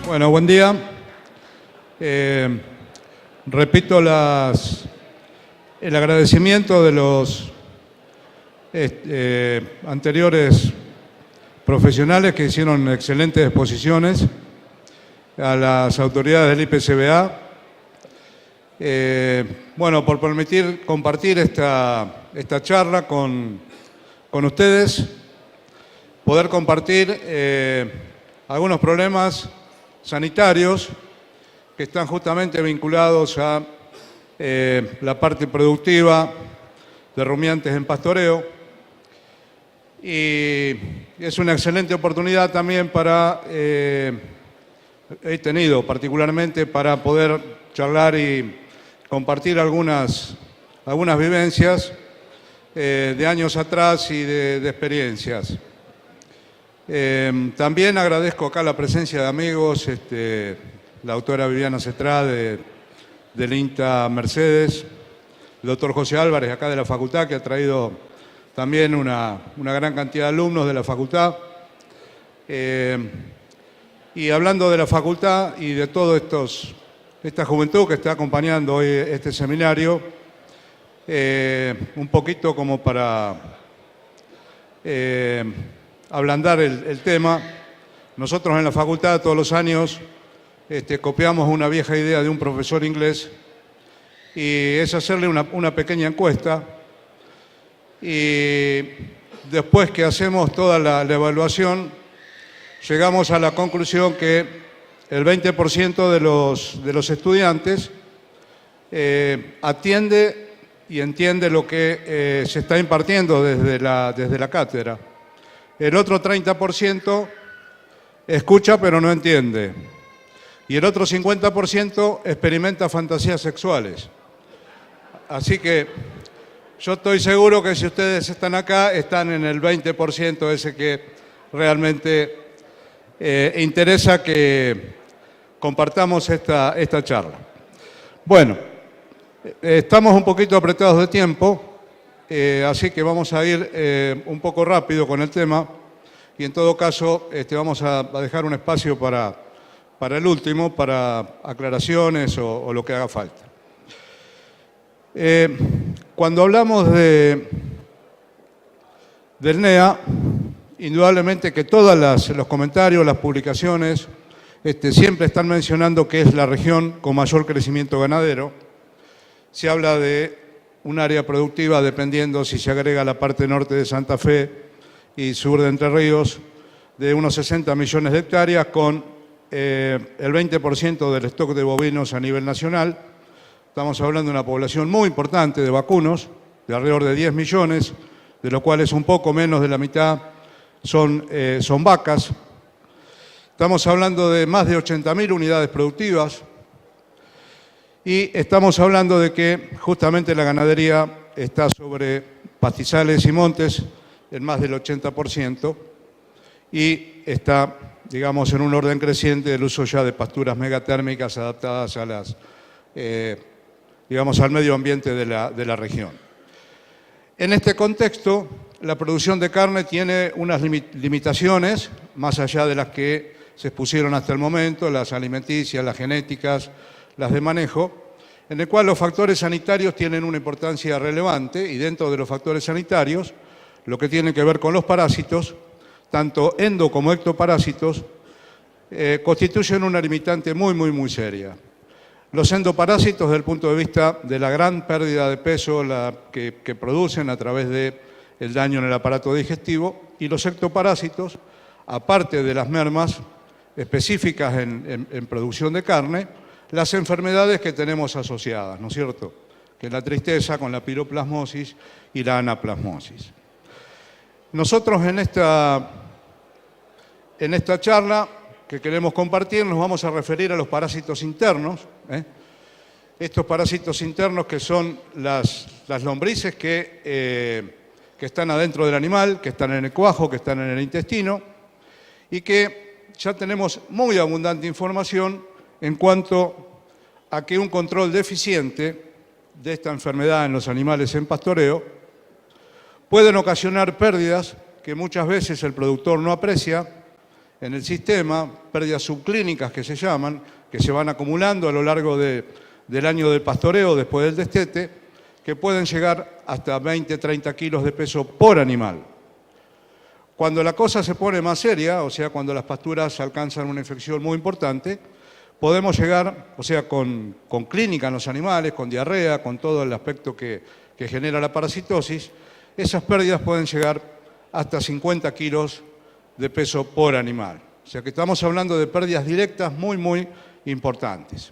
Bueno, buen día. Repito el agradecimiento de los anteriores profesionales que hicieron excelentes exposiciones, a las autoridades del IPCBA, bueno, por permitir compartir esta charla con ustedes, poder compartir algunos problemas sanitarios que están justamente vinculados a la parte productiva de rumiantes en pastoreo. Y es una excelente oportunidad también he tenido particularmente para poder charlar y compartir algunas vivencias de años atrás y de experiencias. También agradezco acá la presencia de amigos, la doctora Viviana Cetrá del INTA Mercedes, el doctor José Álvarez acá de la facultad, que ha traído también una gran cantidad de alumnos de la facultad. Y hablando de la facultad y de toda esta juventud que está acompañando hoy este seminario, un poquito como para ablandar el tema. Nosotros en la facultad todos los años copiamos una vieja idea de un profesor inglés, y es hacerle una pequeña encuesta, y después que hacemos toda la evaluación llegamos a la conclusión que el 20% de los estudiantes atiende y entiende lo que se está impartiendo desde la cátedra. El otro 30% escucha pero no entiende. Y el otro 50% experimenta fantasías sexuales. Así que yo estoy seguro que si ustedes están acá, están en el 20% ese que realmente interesa que compartamos esta charla. Bueno, estamos un poquito apretados de tiempo. Así que vamos a ir un poco rápido con el tema, y en todo caso vamos a dejar un espacio para el último, para aclaraciones o lo que haga falta. Cuando hablamos del NEA, indudablemente que todos los comentarios, las publicaciones, siempre están mencionando que es la región con mayor crecimiento ganadero. Se habla de un área productiva, dependiendo si se agrega la parte norte de Santa Fe y sur de Entre Ríos, de unos 60 millones de hectáreas, con el 20% del stock de bovinos a nivel nacional. Estamos hablando de una población muy importante de vacunos, de alrededor de 10 millones, de los cuales un poco menos de la mitad son vacas. Estamos hablando de más de 80.000 unidades productivas. Y estamos hablando de que justamente la ganadería está sobre pastizales y montes en más del 80%, y está, digamos, en un orden creciente del uso ya de pasturas megatérmicas adaptadas a al medio ambiente de la región. En este contexto, la producción de carne tiene unas limitaciones, más allá de las que se expusieron hasta el momento, las alimenticias, las genéticas, las de manejo, en el cual los factores sanitarios tienen una importancia relevante, y dentro de los factores sanitarios, lo que tiene que ver con los parásitos, tanto endo como ectoparásitos, constituyen una limitante muy seria. Los endoparásitos, desde el punto de vista de la gran pérdida de peso que producen a través del daño en el aparato digestivo, y los ectoparásitos, aparte de las mermas específicas en producción de carne, las enfermedades que tenemos asociadas, ¿no es cierto? Que es la tristeza, con la piroplasmosis y la anaplasmosis. Nosotros en esta charla que queremos compartir nos vamos a referir a los parásitos internos. Estos parásitos internos, que son las lombrices que están adentro del animal, que están en el cuajo, que están en el intestino, y que ya tenemos muy abundante información en cuanto a que un control deficiente de esta enfermedad en los animales en pastoreo pueden ocasionar pérdidas que muchas veces el productor no aprecia en el sistema, pérdidas subclínicas que se llaman, que se van acumulando a lo largo del año del pastoreo después del destete, que pueden llegar hasta 20-30 kilos de peso por animal. Cuando la cosa se pone más seria, o sea, cuando las pasturas alcanzan una infección muy importante, podemos llegar, o sea, con clínica en los animales, con diarrea, con todo el aspecto que genera la parasitosis, esas pérdidas pueden llegar hasta 50 kilos de peso por animal. O sea que estamos hablando de pérdidas directas muy, muy importantes.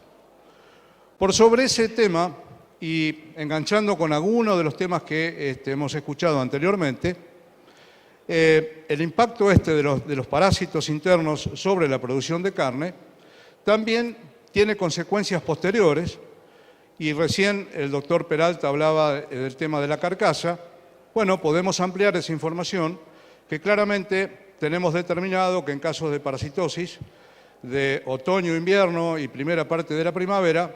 Por sobre ese tema, y enganchando con algunos de los temas que hemos escuchado anteriormente, el impacto de los parásitos internos sobre la producción de carne también tiene consecuencias posteriores, y recién el doctor Peralta hablaba del tema de la carcasa. Bueno, podemos ampliar esa información, que claramente tenemos determinado que en casos de parasitosis de otoño, invierno y primera parte de la primavera,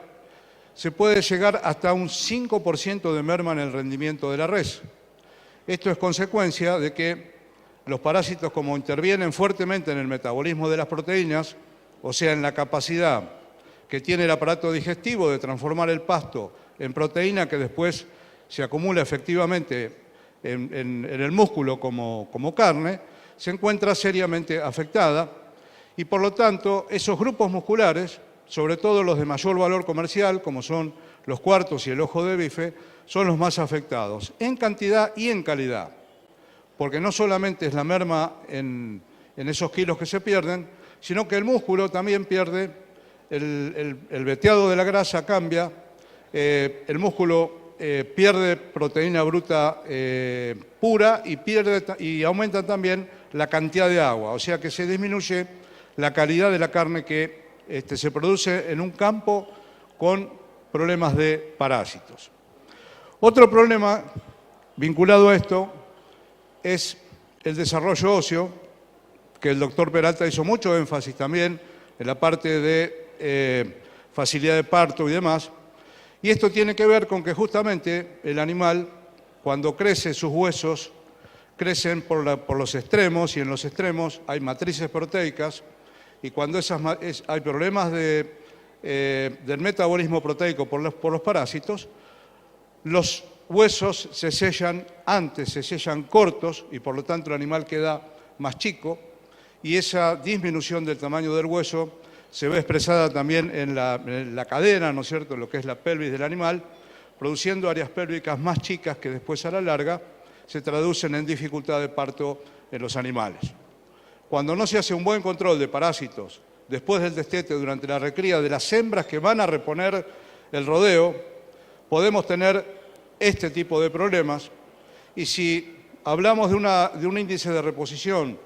se puede llegar hasta un 5% de merma en el rendimiento de la res. Esto es consecuencia de que los parásitos, como intervienen fuertemente en el metabolismo de las proteínas, o sea, en la capacidad que tiene el aparato digestivo de transformar el pasto en proteína que después se acumula efectivamente en el músculo como carne, se encuentra seriamente afectada y por lo tanto esos grupos musculares, sobre todo los de mayor valor comercial, como son los cuartos y el ojo de bife, son los más afectados, en cantidad y en calidad. Porque no solamente es la merma en esos kilos que se pierden, sino que el músculo también pierde, el veteado de la grasa cambia, el músculo pierde proteína bruta pura y aumenta también la cantidad de agua, o sea que se disminuye la calidad de la carne que se produce en un campo con problemas de parásitos. Otro problema vinculado a esto es el desarrollo óseo, que el doctor Peralta hizo mucho énfasis también en la parte de facilidad de parto y demás, y esto tiene que ver con que justamente el animal, cuando crece, sus huesos crecen por los extremos, y en los extremos hay matrices proteicas, y cuando hay problemas del metabolismo proteico por los parásitos, los huesos se sellan antes, se sellan cortos, y por lo tanto el animal queda más chico, y esa disminución del tamaño del hueso se ve expresada también en la cadera, ¿no es cierto?, en lo que es la pelvis del animal, produciendo áreas pélvicas más chicas que después a la larga se traducen en dificultad de parto en los animales. Cuando no se hace un buen control de parásitos después del destete, durante la recría de las hembras que van a reponer el rodeo, podemos tener este tipo de problemas, y si hablamos de un índice de reposición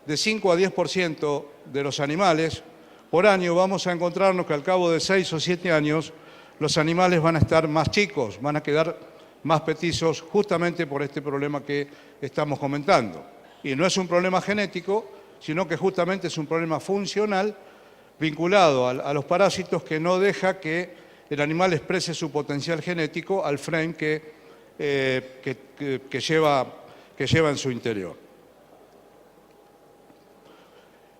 de 5 a 10% de los animales por año, vamos a encontrarnos que al cabo de 6 o 7 años los animales van a estar más chicos, van a quedar más petizos, justamente por este problema que estamos comentando. Y no es un problema genético, sino que justamente es un problema funcional vinculado a los parásitos, que no deja que el animal exprese su potencial genético al frame que lleva en su interior.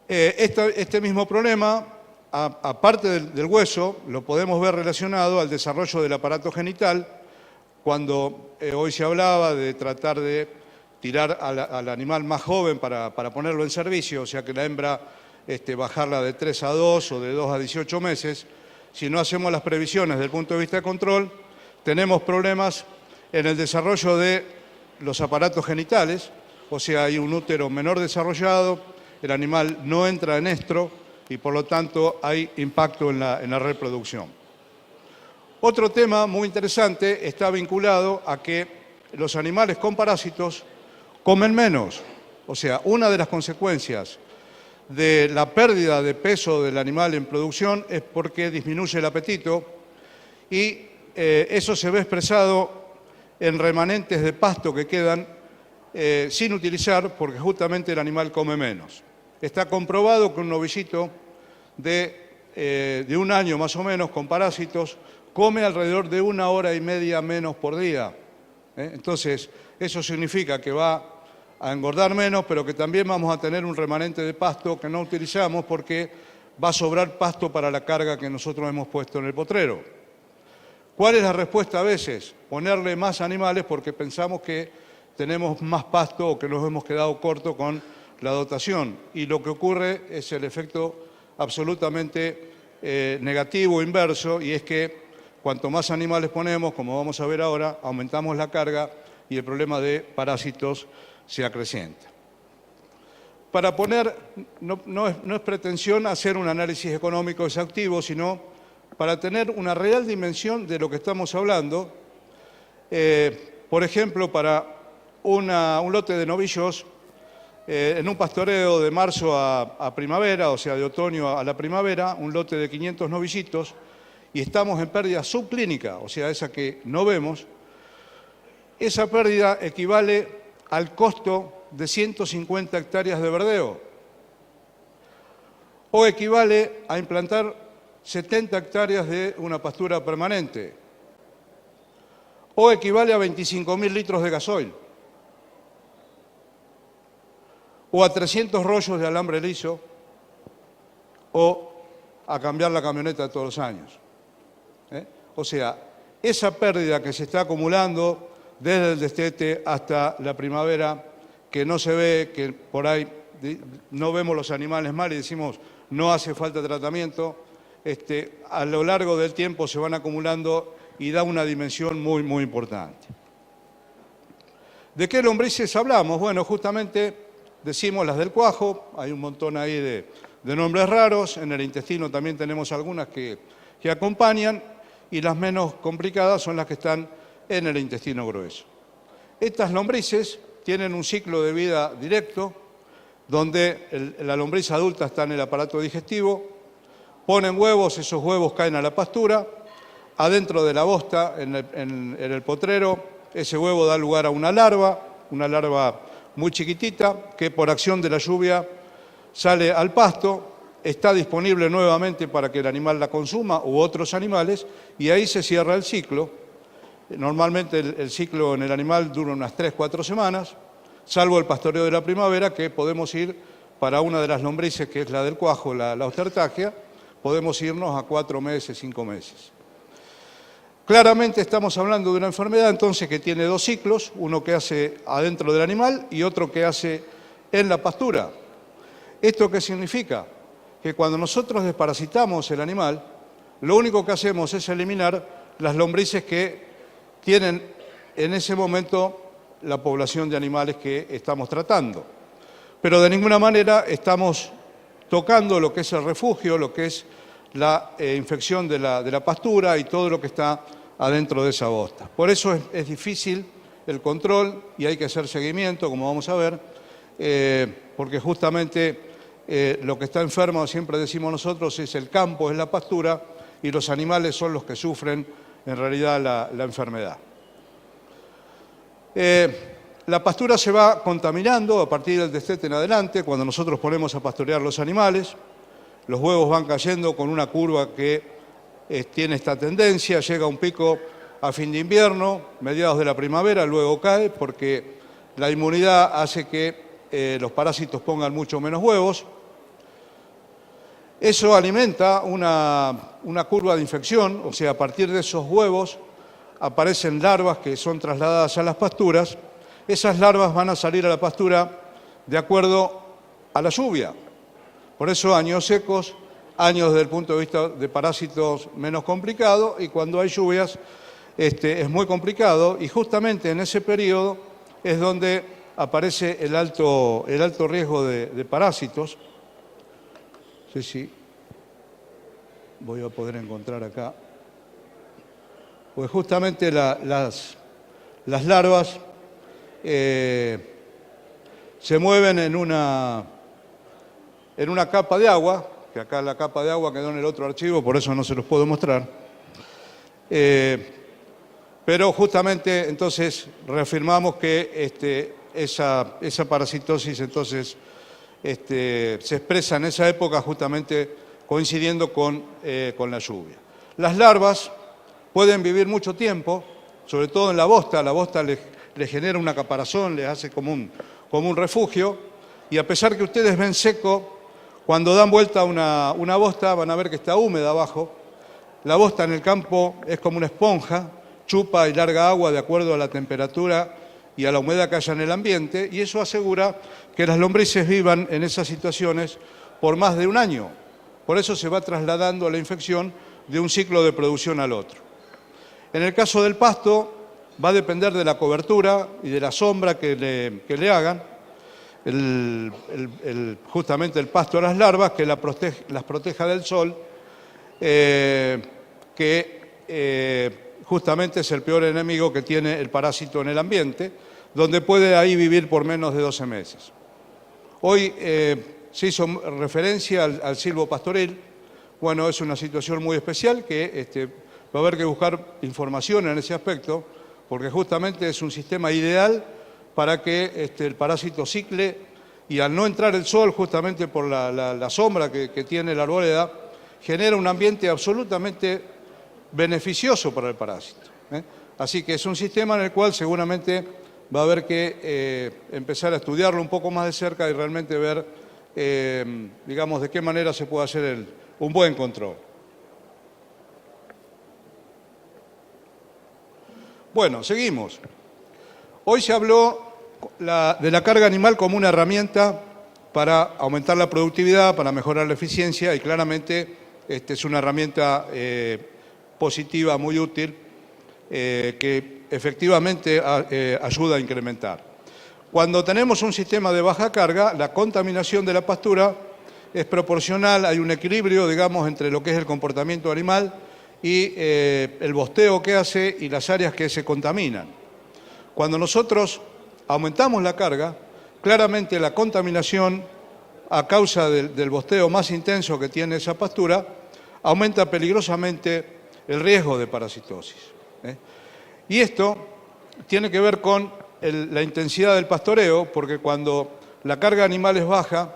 Este mismo problema, aparte del hueso, lo podemos ver relacionado al desarrollo del aparato genital, cuando hoy se hablaba de tratar de tirar al animal más joven para ponerlo en servicio, o sea que la hembra bajarla de 3 a 2 o de 2 a 18 meses. Si no hacemos las previsiones desde el punto de vista de control, tenemos problemas en el desarrollo de los aparatos genitales, o sea, hay un útero menor desarrollado, el animal no entra en estro y por lo tanto hay impacto en la reproducción. Otro tema muy interesante está vinculado a que los animales con parásitos comen menos. O sea, una de las consecuencias de la pérdida de peso del animal en producción es porque disminuye el apetito, y eso se ve expresado en remanentes de pasto que quedan sin utilizar, porque justamente el animal come menos. Está comprobado que un novillito de 1 año más o menos con parásitos come alrededor de 1 hora y media menos por día. Entonces, eso significa que va a engordar menos, pero que también vamos a tener un remanente de pasto que no utilizamos porque va a sobrar pasto para la carga que nosotros hemos puesto en el potrero. ¿Cuál es la respuesta a veces? Ponerle más animales porque pensamos que tenemos más pasto o que nos hemos quedado cortos con la dotación. Y lo que ocurre es el efecto absolutamente negativo, inverso, y es que cuanto más animales ponemos, como vamos a ver ahora, aumentamos la carga y el problema de parásitos se acrecienta. Para poner, no es pretensión hacer un análisis económico exhaustivo, sino para tener una real dimensión de lo que estamos hablando. Por ejemplo, para un lote de novillos, en un pastoreo de marzo a primavera, o sea, de otoño a la primavera, un lote de 500 novillitos, y estamos en pérdida subclínica, o sea, esa que no vemos, esa pérdida equivale al costo de 150 hectáreas de verdeo, o equivale a implantar 70 hectáreas de una pastura permanente, o equivale a 25.000 litros de gasoil, o a 300 rollos de alambre liso, o a cambiar la camioneta todos los años. O sea, esa pérdida que se está acumulando desde el destete hasta la primavera, que no se ve, que por ahí no vemos los animales mal y decimos no hace falta tratamiento, a lo largo del tiempo se van acumulando y da una dimensión muy, muy importante. ¿De qué lombrices hablamos? Bueno, justamente decimos las del cuajo, hay un montón ahí de nombres raros, en el intestino también tenemos algunas que acompañan, y las menos complicadas son las que están en el intestino grueso. Estas lombrices tienen un ciclo de vida directo, donde la lombriz adulta está en el aparato digestivo, ponen huevos, esos huevos caen a la pastura, adentro de la bosta, en el potrero, ese huevo da lugar a una larva muy chiquitita, que por acción de la lluvia sale al pasto, está disponible nuevamente para que el animal la consuma u otros animales, y ahí se cierra el ciclo. Normalmente el ciclo en el animal dura unas 3-4 semanas, salvo el pastoreo de la primavera, que podemos ir para una de las lombrices, que es la del cuajo, la Ostertachia, podemos irnos a 4 meses, 5 meses. Claramente estamos hablando de una enfermedad entonces que tiene dos ciclos, uno que hace adentro del animal y otro que hace en la pastura. ¿Esto qué significa? Que cuando nosotros desparasitamos el animal, lo único que hacemos es eliminar las lombrices que tienen en ese momento la población de animales que estamos tratando. Pero de ninguna manera estamos tocando lo que es el refugio, lo que es la infección de la pastura y todo lo que está adentro de esa bosta. Por eso es difícil el control y hay que hacer seguimiento, como vamos a ver, porque justamente lo que está enfermo, siempre decimos nosotros, es el campo, es la pastura, y los animales son los que sufren en realidad la enfermedad. La pastura se va contaminando a partir del destete en adelante, cuando nosotros ponemos a pastorear los animales. Los huevos van cayendo con una curva que tiene esta tendencia, llega a un pico a fin de invierno, mediados de la primavera, luego cae porque la inmunidad hace que los parásitos pongan mucho menos huevos. Eso alimenta una curva de infección, o sea, a partir de esos huevos aparecen larvas que son trasladadas a las pasturas. Esas larvas van a salir a la pastura de acuerdo a la lluvia. Por eso años secos, años desde el punto de vista de parásitos menos complicado, y cuando hay lluvias es muy complicado, y justamente en ese periodo es donde aparece el alto riesgo de parásitos. Sí, voy a poder encontrar acá. Pues justamente las larvas se mueven en una capa de agua, que acá la capa de agua quedó en el otro archivo, por eso no se los puedo mostrar. Pero justamente entonces reafirmamos que esa parasitosis entonces se expresa en esa época justamente coincidiendo con la lluvia. Las larvas pueden vivir mucho tiempo, sobre todo en la bosta les genera una caparazón, les hace como como un refugio, y a pesar que ustedes ven seco, cuando dan vuelta una bosta van a ver que está húmeda abajo. La bosta en el campo es como una esponja, chupa y larga agua de acuerdo a la temperatura y a la humedad que haya en el ambiente, y eso asegura que las lombrices vivan en esas situaciones por más de un año. Por eso se va trasladando la infección de un ciclo de producción al otro. En el caso del pasto, va a depender de la cobertura y de la sombra que le hagan, justamente el pasto a las larvas, que las proteja del sol, justamente es el peor enemigo que tiene el parásito en el ambiente, donde puede ahí vivir por menos de 12 meses. Hoy se hizo referencia al silvo pastoril. Bueno, es una situación muy especial que va a haber que buscar información en ese aspecto, porque justamente es un sistema ideal para que el parásito cicle, y al no entrar el sol, justamente por la sombra que tiene la arboleda, genera un ambiente absolutamente beneficioso para el parásito. Así que es un sistema en el cual seguramente va a haber que empezar a estudiarlo un poco más de cerca y realmente ver, digamos, de qué manera se puede hacer un buen control. Bueno, seguimos. Hoy se habló de la carga animal como una herramienta para aumentar la productividad, para mejorar la eficiencia, y claramente es una herramienta positiva, muy útil, que efectivamente ayuda a incrementar. Cuando tenemos un sistema de baja carga, la contaminación de la pastura es proporcional, hay un equilibrio, digamos, entre lo que es el comportamiento animal y el bosteo que hace y las áreas que se contaminan. Cuando nosotros aumentamos la carga, claramente la contaminación, a causa del bosteo más intenso que tiene esa pastura, aumenta peligrosamente el riesgo de parasitosis. Y esto tiene que ver con la intensidad del pastoreo, porque cuando la carga animal es baja,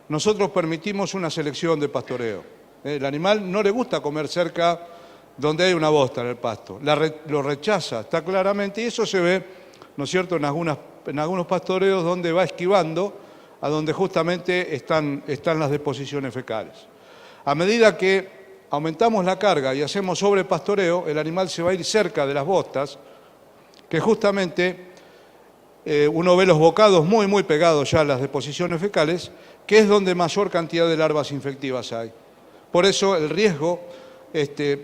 nosotros permitimos una selección de pastoreo. El animal no le gusta comer cerca donde hay una bosta en el pasto, lo rechaza, está claramente, y eso se ve, ¿no es cierto?, en algunos pastoreos donde va esquivando a donde justamente están las deposiciones fecales. A medida que aumentamos la carga y hacemos sobrepastoreo, el animal se va a ir cerca de las bostas, que justamente uno ve los bocados muy, muy pegados ya a las deposiciones fecales, que es donde mayor cantidad de larvas infectivas hay. Por eso el riesgo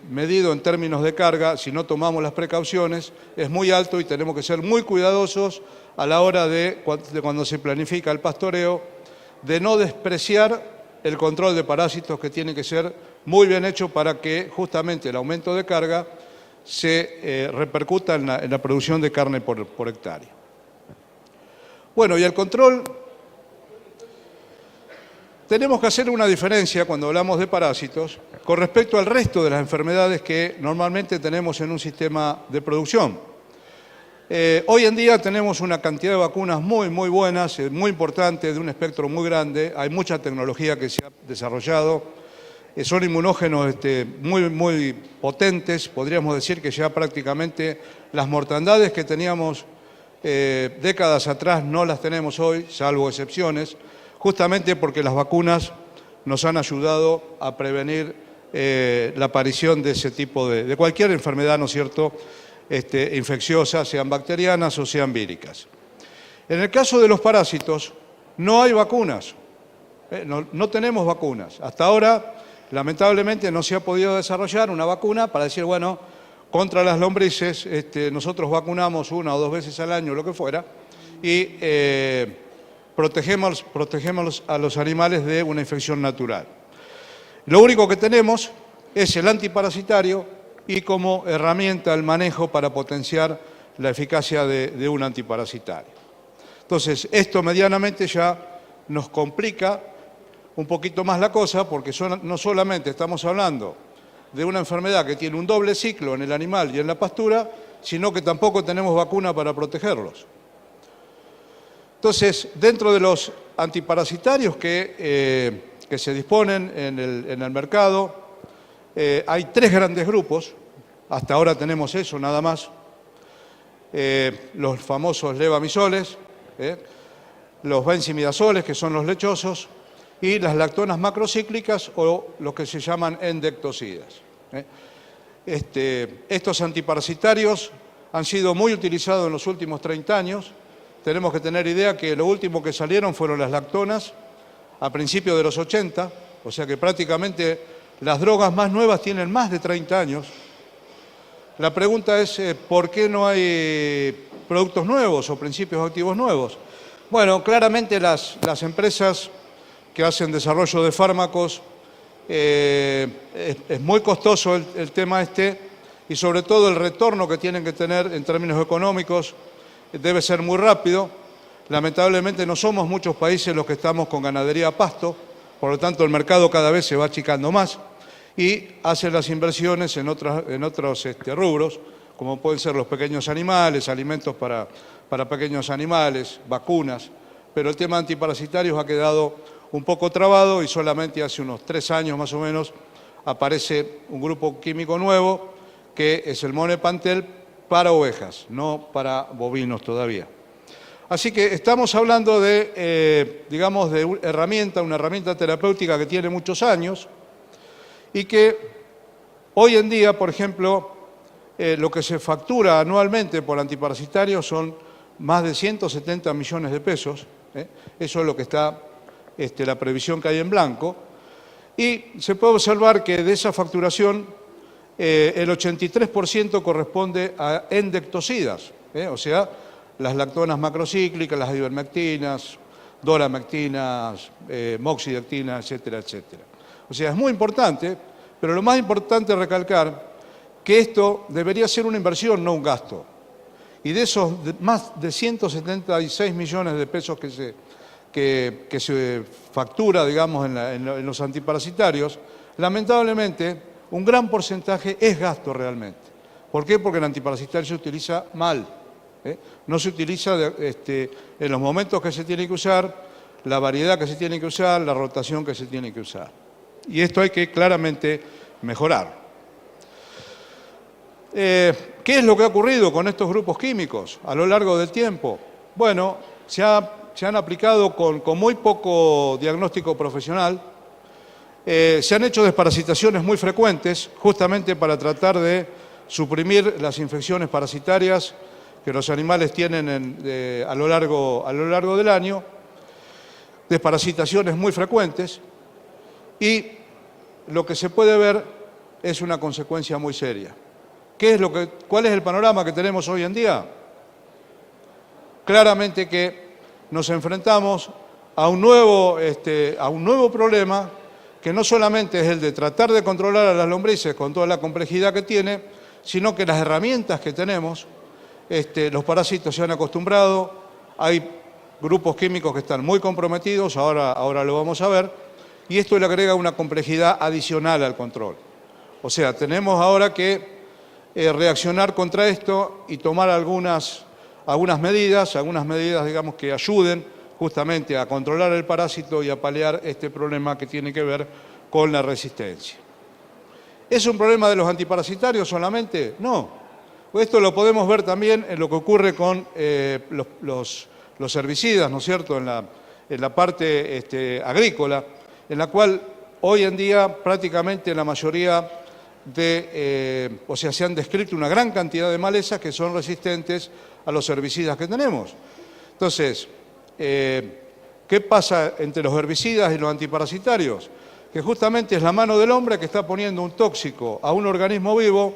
medido en términos de carga, si no tomamos las precauciones, es muy alto y tenemos que ser muy cuidadosos a la hora de cuando se planifica el pastoreo, de no despreciar el control de parásitos, que tiene que ser muy bien hecho para que justamente el aumento de carga se repercuta en la producción de carne por hectárea. Bueno, y el control, tenemos que hacer una diferencia cuando hablamos de parásitos con respecto al resto de las enfermedades que normalmente tenemos en un sistema de producción. Hoy en día tenemos una cantidad de vacunas muy, muy buenas, muy importantes, de un espectro muy grande. Hay mucha tecnología que se ha desarrollado. Son inmunógenos muy, muy potentes. Podríamos decir que ya prácticamente las mortandades que teníamos décadas atrás no las tenemos hoy, salvo excepciones, justamente porque las vacunas nos han ayudado a prevenir la aparición de ese tipo de cualquier enfermedad, ¿no es cierto?, infecciosas, sean bacterianas o sean víricas. En el caso de los parásitos, no hay vacunas, no tenemos vacunas. Hasta ahora, lamentablemente, no se ha podido desarrollar una vacuna para decir, bueno, contra las lombrices, nosotros vacunamos 1 o 2 veces al año, lo que fuera, y protegemos a los animales de una infección natural. Lo único que tenemos es el antiparasitario y como herramienta el manejo para potenciar la eficacia de un antiparasitario. Entonces, esto medianamente ya nos complica un poquito más la cosa, porque no solamente estamos hablando de una enfermedad que tiene un doble ciclo en el animal y en la pastura, sino que tampoco tenemos vacuna para protegerlos. Entonces, dentro de los antiparasitarios que se disponen en el mercado, hay 3 grandes grupos. Hasta ahora tenemos eso, nada más. Los famosos levamisoles, los benzimidazoles, que son los lechosos, y las lactonas macrocíclicas o lo que se llaman endectocidas. Estos antiparasitarios han sido muy utilizados en los últimos 30 años. Tenemos que tener idea que lo último que salieron fueron las lactonas a principios de los 80, o sea que prácticamente las drogas más nuevas tienen más de 30 años. La pregunta es, ¿por qué no hay productos nuevos o principios activos nuevos? Bueno, claramente las empresas que hacen desarrollo de fármacos, es muy costoso el tema y sobre todo el retorno que tienen que tener en términos económicos debe ser muy rápido. Lamentablemente no somos muchos países los que estamos con ganadería a pasto, por lo tanto el mercado cada vez se va achicando más y hacen las inversiones en otros rubros, como pueden ser los pequeños animales, alimentos para pequeños animales, vacunas, pero el tema antiparasitarios ha quedado un poco trabado y solamente hace unos 3 años más o menos aparece un grupo químico nuevo que es el Monepantel para ovejas, no para bovinos todavía. Así que estamos hablando de, digamos, de una herramienta terapéutica que tiene muchos años y que hoy en día, por ejemplo, lo que se factura anualmente por antiparasitarios son más de 170 millones de pesos. Eso es lo que está, la previsión que hay en blanco. Y se puede observar que de esa facturación el 83% corresponde a endectocidas, o sea, las lactonas macrocíclicas, las ivermectinas, doramectinas, moxidectinas, etcétera, etcétera. O sea, es muy importante, pero lo más importante es recalcar que esto debería ser una inversión, no un gasto. Y de esos más de 176 millones de pesos que se factura, digamos, en los antiparasitarios, lamentablemente un gran porcentaje es gasto realmente. ¿Por qué? Porque el antiparasitario se utiliza mal. No se utiliza en los momentos que se tiene que usar, la variedad que se tiene que usar, la rotación que se tiene que usar. Y esto hay que claramente mejorar. ¿Qué es lo que ha ocurrido con estos grupos químicos a lo largo del tiempo? Bueno, se han aplicado con muy poco diagnóstico profesional. Se han hecho desparasitaciones muy frecuentes, justamente para tratar de suprimir las infecciones parasitarias que los animales tienen a lo largo del año, desparasitaciones muy frecuentes, y lo que se puede ver es una consecuencia muy seria. ¿Cuál es el panorama que tenemos hoy en día? Claramente que nos enfrentamos a un nuevo problema que no solamente es el de tratar de controlar a las lombrices con toda la complejidad que tiene, sino que las herramientas que tenemos, los parásitos se han acostumbrado, hay grupos químicos que están muy comprometidos, ahora lo vamos a ver, y esto le agrega una complejidad adicional al control. O sea, tenemos ahora que reaccionar contra esto y tomar algunas medidas, digamos, que ayuden justamente a controlar el parásito y a paliar este problema que tiene que ver con la resistencia. ¿Es un problema de los antiparasitarios solamente? No. Esto lo podemos ver también en lo que ocurre con los herbicidas, ¿no es cierto?, en la parte agrícola, en la cual hoy en día prácticamente la mayoría se han descrito una gran cantidad de malezas que son resistentes a los herbicidas que tenemos. Entonces, ¿qué pasa entre los herbicidas y los antiparasitarios? Que justamente es la mano del hombre que está poniendo un tóxico a un organismo vivo,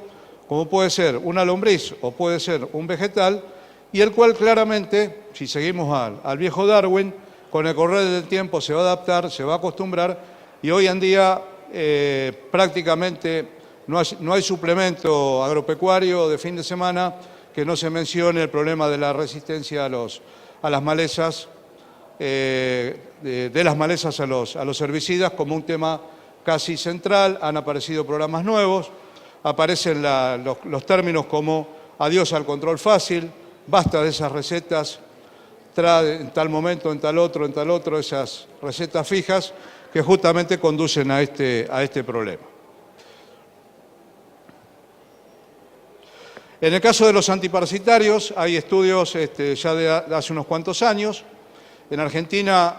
como puede ser una lombriz o puede ser un vegetal, y el cual claramente, si seguimos al viejo Darwin, con el correr del tiempo se va a adaptar, se va a acostumbrar, y hoy en día prácticamente no hay suplemento agropecuario de fin de semana que no se mencione el problema de la resistencia a las malezas, de las malezas a los herbicidas como un tema casi central. Han aparecido programas nuevos, aparecen los términos como adiós al control fácil, basta de esas recetas, en tal momento, en tal otro, esas recetas fijas que justamente conducen a este problema. En el caso de los antiparasitarios hay estudios ya de hace unos cuantos años En Argentina,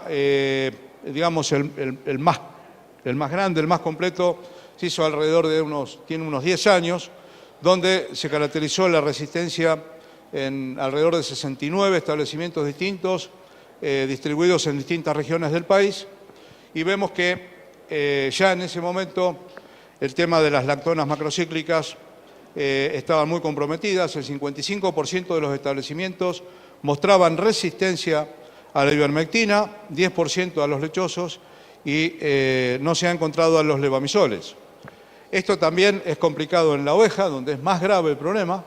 digamos, el más grande, el más completo, se hizo alrededor de tiene unos 10 años, donde se caracterizó la resistencia en alrededor de 69 establecimientos distintos, distribuidos en distintas regiones del país, y vemos que ya en ese momento el tema de las lactonas macrocíclicas estaban muy comprometidas. El 55% de los establecimientos mostraban resistencia a la ivermectina, 10% a los lechosos y no se ha encontrado a los levamisoles. Esto también es complicado en la oveja, donde es más grave el problema.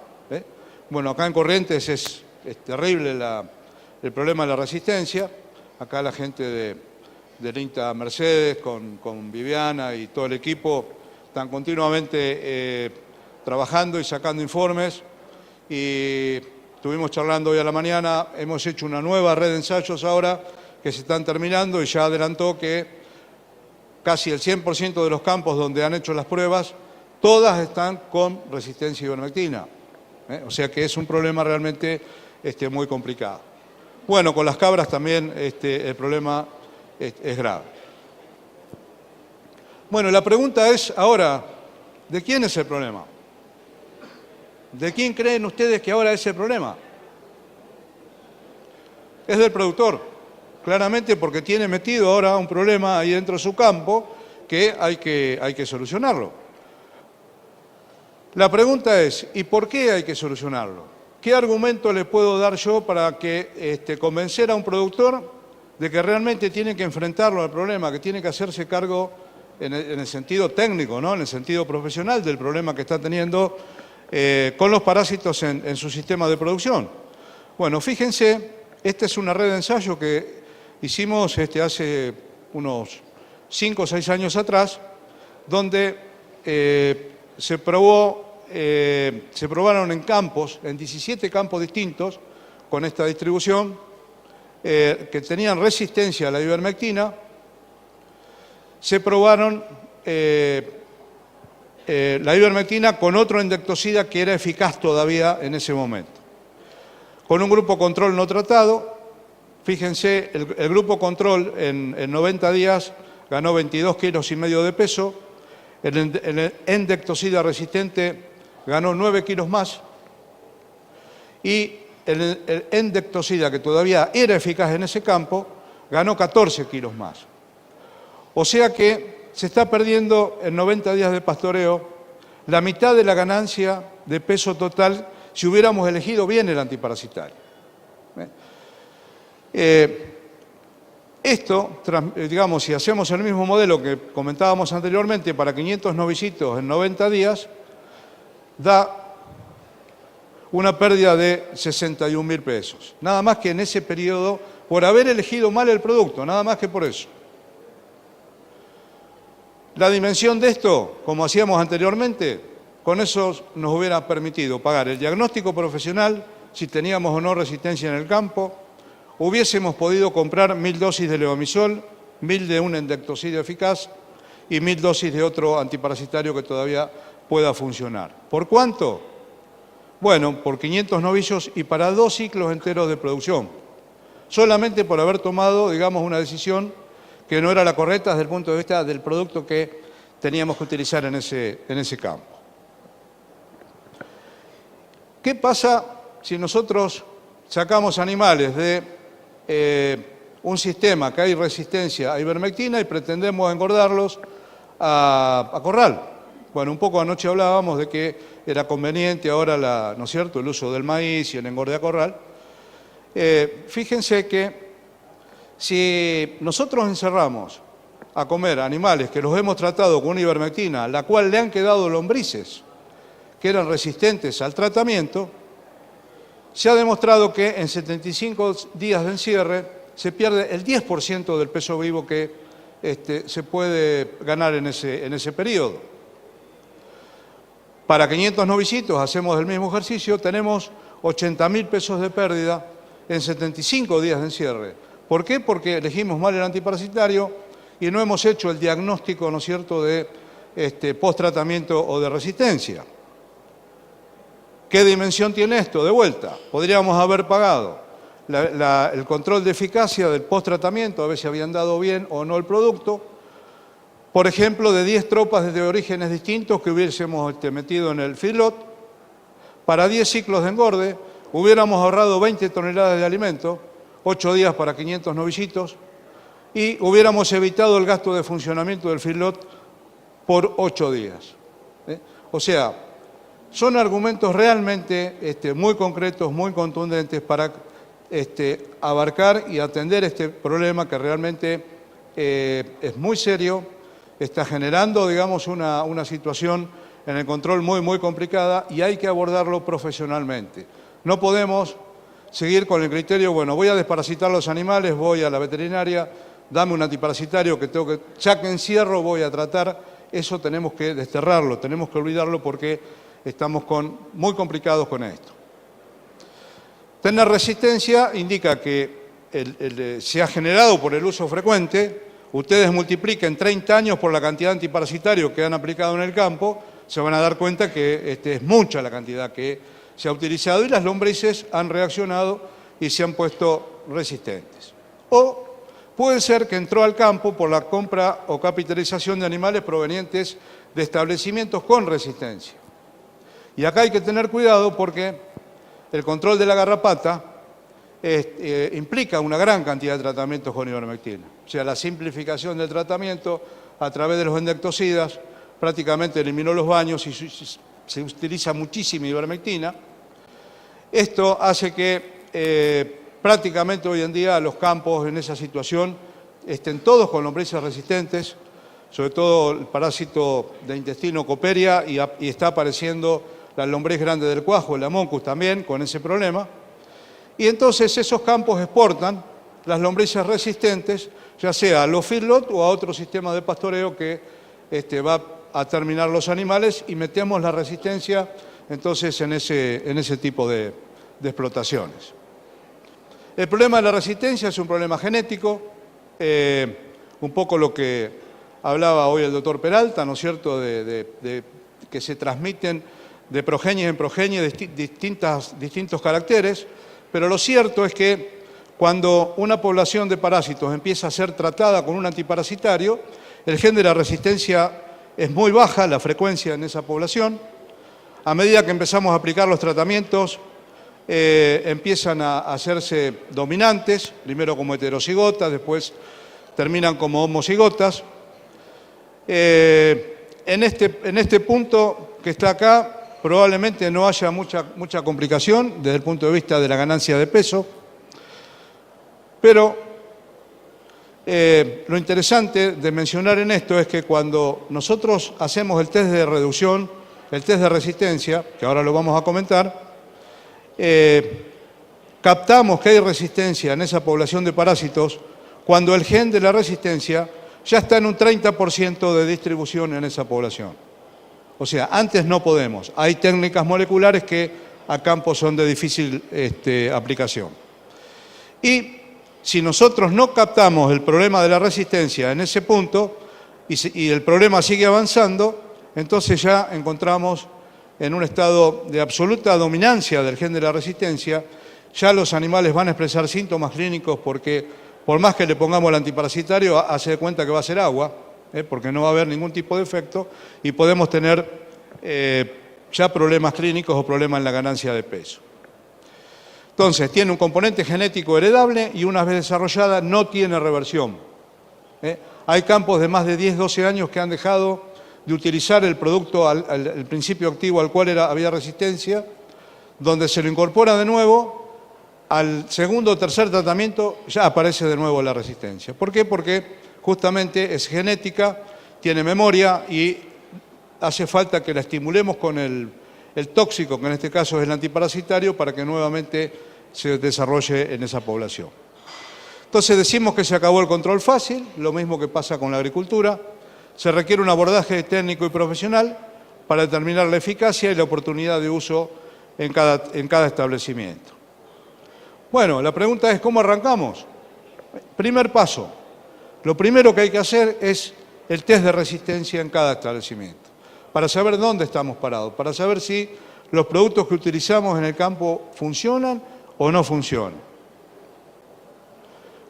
Bueno, acá en Corrientes es terrible el problema de la resistencia. Acá la gente del INTA Mercedes con Viviana y todo el equipo están continuamente trabajando y sacando informes, y estuvimos charlando hoy a la mañana. Hemos hecho una nueva red de ensayos ahora que se están terminando, y ya adelantó que casi el 100% de los campos donde han hecho las pruebas, todas están con resistencia a ivermectina. O sea que es un problema realmente muy complicado. Bueno, con las cabras también el problema es grave. Bueno, la pregunta es ahora, ¿de quién es el problema? ¿De quién creen ustedes que ahora es el problema? Es del productor, claramente, porque tiene metido ahora un problema ahí dentro de su campo que hay que solucionarlo. La pregunta es, ¿y por qué hay que solucionarlo? ¿Qué argumento le puedo dar yo para que convencer a un productor de que realmente tiene que enfrentarlo al problema, que tiene que hacerse cargo en el sentido técnico, ¿no? En el sentido profesional del problema que está teniendo con los parásitos en su sistema de producción? Bueno, fíjense, esta es una red de ensayo que hicimos hace unos 5 o 6 años atrás, donde se probaron en campos, en 17 campos distintos, con esta distribución, que tenían resistencia a la ivermectina. Se probaron la ivermectina con otro endectocida que era eficaz todavía en ese momento. Con un grupo control no tratado, fíjense, el grupo control en 90 días ganó 22,5 kilos de peso, el endectocida resistente ganó 9 kilos más, y el endectocida, que todavía era eficaz en ese campo, ganó 14 kilos más. O sea que se está perdiendo en 90 días de pastoreo la mitad de la ganancia de peso total si hubiéramos elegido bien el antiparasitario. Esto, digamos, si hacemos el mismo modelo que comentábamos anteriormente para 500 novicitos en 90 días, da una pérdida de 61.000 pesos. Nada más que en ese periodo, por haber elegido mal el producto, nada más que por eso. La dimensión de esto, como hacíamos anteriormente, con eso nos hubiera permitido pagar el diagnóstico profesional, si teníamos o no resistencia en el campo, hubiésemos podido comprar 1.000 dosis de levamisol, 1.000 de un endectocida eficaz y 1.000 dosis de otro antiparasitario que todavía pueda funcionar. ¿Por cuánto? Bueno, por 500 novicios y para 2 ciclos enteros de producción. Solamente por haber tomado, digamos, una decisión que no era la correcta desde el punto de vista del producto que teníamos que utilizar en ese campo. ¿Qué pasa si nosotros sacamos animales de un sistema que hay resistencia a ivermectina y pretendemos engordarlos a corral? Bueno, un poco anoche hablábamos de que era conveniente ahora, ¿no es cierto?, el uso del maíz y el engorde a corral. Fíjense que si nosotros encerramos a comer animales que los hemos tratado con una ivermectina, la cual le han quedado lombrices que eran resistentes al tratamiento, se ha demostrado que en 75 días de encierre se pierde el 10% del peso vivo que se puede ganar en ese periodo. Para 500 novicitos hacemos el mismo ejercicio, tenemos 80.000 pesos de pérdida en 75 días de encierre. ¿Por qué? Porque elegimos mal el antiparasitario y no hemos hecho el diagnóstico, ¿no es cierto?, de post-tratamiento o de resistencia. ¿Qué dimensión tiene esto? De vuelta, podríamos haber pagado el control de eficacia del post-tratamiento, a ver si habían dado bien o no el producto. Por ejemplo, de 10 tropas de orígenes distintos que hubiésemos metido en el feedlot, para 10 ciclos de engorde hubiéramos ahorrado 20 toneladas de alimento, 8 días para 500 novillitos, y hubiéramos evitado el gasto de funcionamiento del feedlot por 8 días. O sea, son argumentos realmente muy concretos, muy contundentes para abarcar y atender este problema que realmente es muy serio, está generando, digamos, una situación en el control muy complicada y hay que abordarlo profesionalmente. No podemos seguir con el criterio, bueno, voy a desparasitar los animales, voy a la veterinaria, dame un antiparasitario ya que encierro voy a tratar. Eso tenemos que desterrarlo, tenemos que olvidarlo porque estamos muy complicados con esto. Tener resistencia indica que se ha generado por el uso frecuente. Ustedes multipliquen 30 años por la cantidad de antiparasitario que han aplicado en el campo, se van a dar cuenta que es mucha la cantidad que se ha utilizado y las lombrices han reaccionado y se han puesto resistentes. O puede ser que entró al campo por la compra o capitalización de animales provenientes de establecimientos con resistencia. Y acá hay que tener cuidado porque el control de la garrapata implica una gran cantidad de tratamientos con ivermectina. O sea, la simplificación del tratamiento a través de los endectocidas prácticamente eliminó los baños y se utiliza muchísima ivermectina. Esto hace que prácticamente hoy en día los campos en esa situación estén todos con lombrices resistentes, sobre todo el parásito de intestino Coperia y está apareciendo la lombriz grande del cuajo, el Amoncus también con ese problema. Y entonces esos campos exportan las lombrices resistentes, ya sea a los feedlot o a otro sistema de pastoreo que va a terminar los animales y metemos la resistencia entonces en ese tipo de explotaciones. El problema de la resistencia es un problema genético, un poco lo que hablaba hoy el doctor Peralta, ¿no es cierto?, de que se transmiten de progenie en progenie distintos caracteres, pero lo cierto es que cuando una población de parásitos empieza a ser tratada con un antiparasitario, el gen de la resistencia es muy baja, la frecuencia en esa población. A medida que empezamos a aplicar los tratamientos, empiezan a hacerse dominantes, primero como heterocigotas, después terminan como homocigotas. En este punto que está acá, probablemente no haya mucha complicación desde el punto de vista de la ganancia de peso, pero lo interesante de mencionar en esto es que cuando nosotros hacemos el test de reducción, el test de resistencia, que ahora lo vamos a comentar, captamos que hay resistencia en esa población de parásitos cuando el gen de la resistencia ya está en un 30% de distribución en esa población. O sea, antes no podemos. Hay técnicas moleculares que a campo son de difícil aplicación. Y si nosotros no captamos el problema de la resistencia en ese punto y el problema sigue avanzando, entonces ya encontramos en un estado de absoluta dominancia del gen de la resistencia, ya los animales van a expresar síntomas clínicos porque por más que le pongamos el antiparasitario, hace de cuenta que va a ser agua, porque no va a haber ningún tipo de efecto y podemos tener ya problemas clínicos o problemas en la ganancia de peso. Entonces, tiene un componente genético heredable y una vez desarrollada no tiene reversión. Hay campos de más de 10, 12 años que han dejado de utilizar el producto, el principio activo al cual había resistencia, donde se lo incorpora de nuevo, al segundo o tercer tratamiento ya aparece de nuevo la resistencia. ¿Por qué? Porque justamente es genética, tiene memoria y hace falta que la estimulemos con el tóxico, que en este caso es el antiparasitario, para que nuevamente se desarrolle en esa población. Entonces decimos que se acabó el control fácil, lo mismo que pasa con la agricultura. Se requiere un abordaje técnico y profesional para determinar la eficacia y la oportunidad de uso en cada establecimiento. Bueno, la pregunta es ¿cómo arrancamos? Primer paso. Lo primero que hay que hacer es el test de resistencia en cada establecimiento, para saber dónde estamos parados, para saber si los productos que utilizamos en el campo funcionan o no funcionan.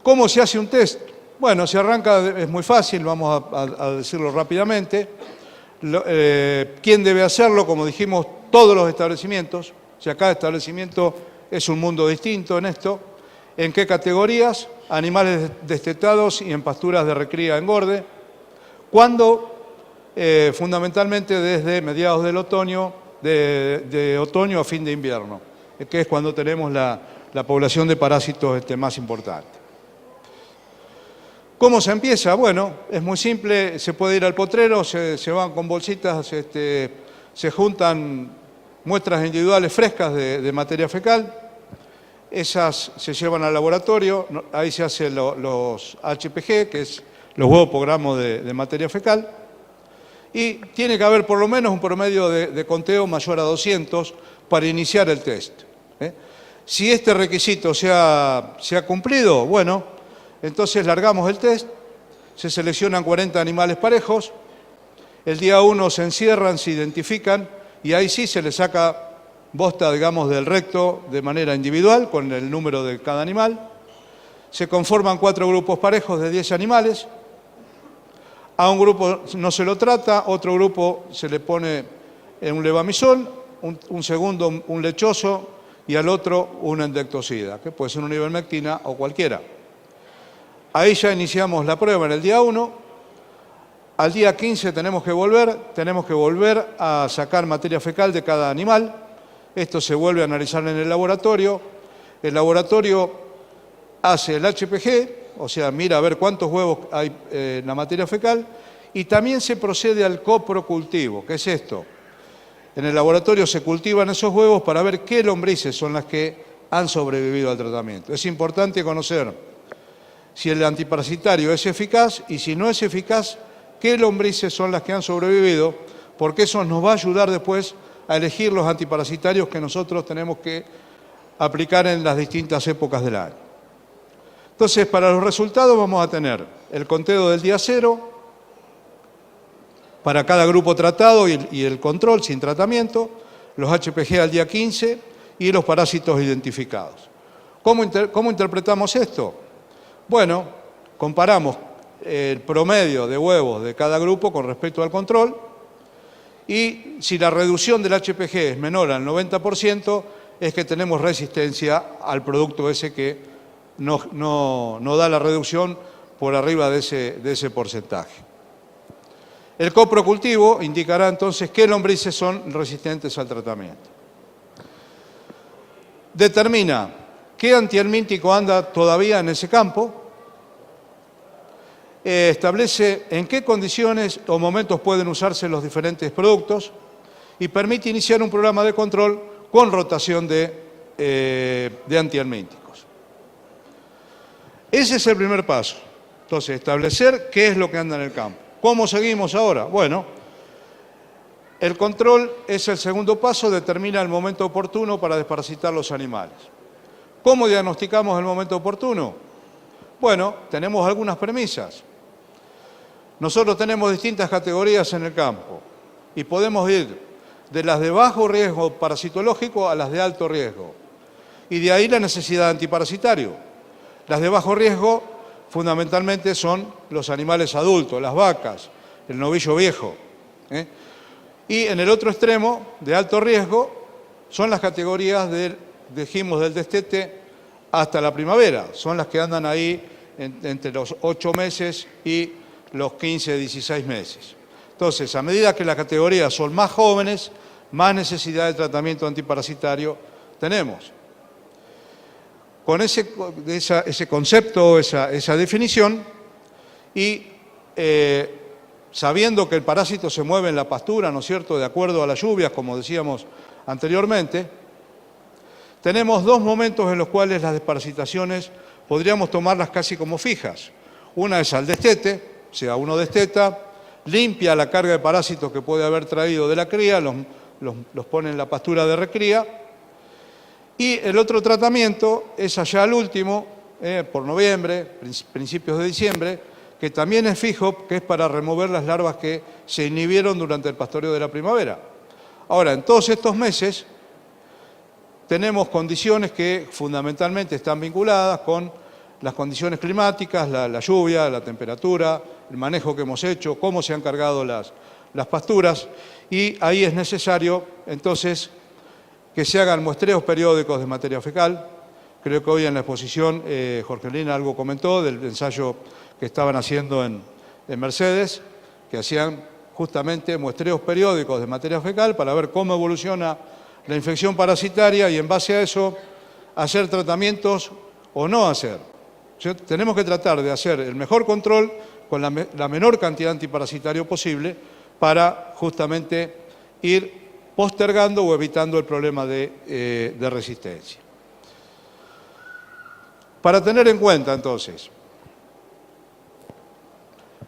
¿Cómo se hace un test? Bueno, se arranca, es muy fácil, vamos a decirlo rápidamente. ¿Quién debe hacerlo? Como dijimos, todos los establecimientos. Si cada establecimiento es un mundo distinto en esto. ¿En qué categorías? Animales destetados y en pasturas de recría engorde. ¿Cuándo? Fundamentalmente desde mediados del otoño, de otoño a fin de invierno, que es cuando tenemos la población de parásitos más importante. ¿Cómo se empieza? Bueno, es muy simple, se puede ir al potrero, se van con bolsitas, se juntan muestras individuales frescas de materia fecal, esas se llevan al laboratorio, ahí se hacen los HPG, que es los huevos por gramo de materia fecal, y tiene que haber por lo menos un promedio de conteo mayor a 200 para iniciar el test. Si este requisito se ha cumplido, bueno, entonces largamos el test, se seleccionan 40 animales parejos, el día 1 se encierran, se identifican y ahí sí se les saca bosta, digamos, del recto de manera individual con el número de cada animal. Se conforman 4 grupos parejos de 10 animales. A un grupo no se lo trata, otro grupo se le pone un levamisol, un segundo un lechoso y al otro un endectocida, que puede ser una ivermectina o cualquiera. Ahí ya iniciamos la prueba en el día 1. Al día 15 tenemos que volver a sacar materia fecal de cada animal. Esto se vuelve a analizar en el laboratorio. El laboratorio hace el HPG, o sea, mira a ver cuántos huevos hay en la materia fecal, y también se procede al coprocultivo. ¿Qué es esto? En el laboratorio se cultivan esos huevos para ver qué lombrices son las que han sobrevivido al tratamiento. Es importante conocer si el antiparasitario es eficaz y si no es eficaz, qué lombrices son las que han sobrevivido, porque eso nos va a ayudar después a elegir los antiparasitarios que nosotros tenemos que aplicar en las distintas épocas del año. Entonces, para los resultados vamos a tener el conteo del día 0, para cada grupo tratado y el control sin tratamiento, los HPG al día 15 y los parásitos identificados. ¿Cómo interpretamos esto? Bueno, comparamos el promedio de huevos de cada grupo con respecto al control y si la reducción del HPG es menor al 90%, es que tenemos resistencia al producto ese que no da la reducción por arriba de ese porcentaje. El coprocultivo indicará entonces qué lombrices son resistentes al tratamiento. Determina qué antihelmíntico anda todavía en ese campo, establece en qué condiciones o momentos pueden usarse los diferentes productos y permite iniciar un programa de control con rotación de antihelmínticos. Ese es el primer paso. Entonces, establecer qué es lo que anda en el campo. ¿Cómo seguimos ahora? Bueno, el control es el segundo paso, determina el momento oportuno para desparasitar los animales. ¿Cómo diagnosticamos el momento oportuno? Bueno, tenemos algunas premisas. Nosotros tenemos distintas categorías en el campo y podemos ir de las de bajo riesgo parasitológico a las de alto riesgo. Y de ahí la necesidad de antiparasitario. Las de bajo riesgo fundamentalmente son los animales adultos, las vacas, el novillo viejo. Y en el otro extremo, de alto riesgo, son las categorías dijimos del destete hasta la primavera. Son las que andan ahí entre los 8 meses y los 15, 16 meses. Entonces, a medida que las categorías son más jóvenes, más necesidad de tratamiento antiparasitario tenemos. Con ese concepto, esa definición, y sabiendo que el parásito se mueve en la pastura, ¿no es cierto?, de acuerdo a las lluvias, como decíamos anteriormente, tenemos 2 momentos en los cuales las desparasitaciones podríamos tomarlas casi como fijas. Una es al destete, o sea, uno desteta, limpia la carga de parásitos que puede haber traído de la cría, los pone en la pastura de recría, y el otro tratamiento es allá al último, por noviembre, principios de diciembre, que también es fijo, que es para remover las larvas que se inhibieron durante el pastoreo de la primavera. Ahora, en todos estos meses tenemos condiciones que fundamentalmente están vinculadas con las condiciones climáticas, la lluvia, la temperatura, el manejo que hemos hecho, cómo se han cargado las pasturas, y ahí es necesario entonces que se hagan muestreos periódicos de materia fecal. Creo que hoy en la exposición Jorgelina algo comentó del ensayo que estaban haciendo en Mercedes, que hacían justamente muestreos periódicos de materia fecal para ver cómo evoluciona la infección parasitaria y en base a eso hacer tratamientos o no hacer. Tenemos que tratar de hacer el mejor control con la menor cantidad de antiparasitario posible para justamente ir postergando o evitando el problema de resistencia. Para tener en cuenta entonces,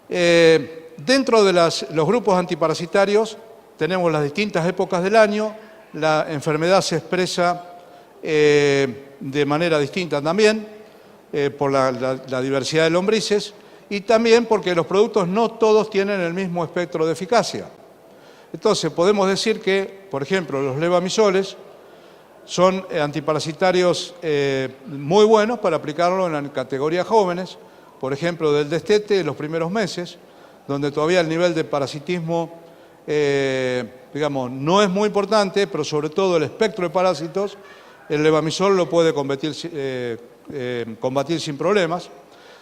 dentro de los grupos antiparasitarios tenemos las distintas épocas del año, la enfermedad se expresa de manera distinta también por la diversidad de lombrices y también porque los productos no todos tienen el mismo espectro de eficacia. Entonces podemos decir que, por ejemplo, los levamisoles son antiparasitarios muy buenos para aplicarlo en la categoría jóvenes, por ejemplo, del destete en los primeros meses, donde todavía el nivel de parasitismo, digamos, no es muy importante, pero sobre todo el espectro de parásitos, el levamisol lo puede combatir sin problemas.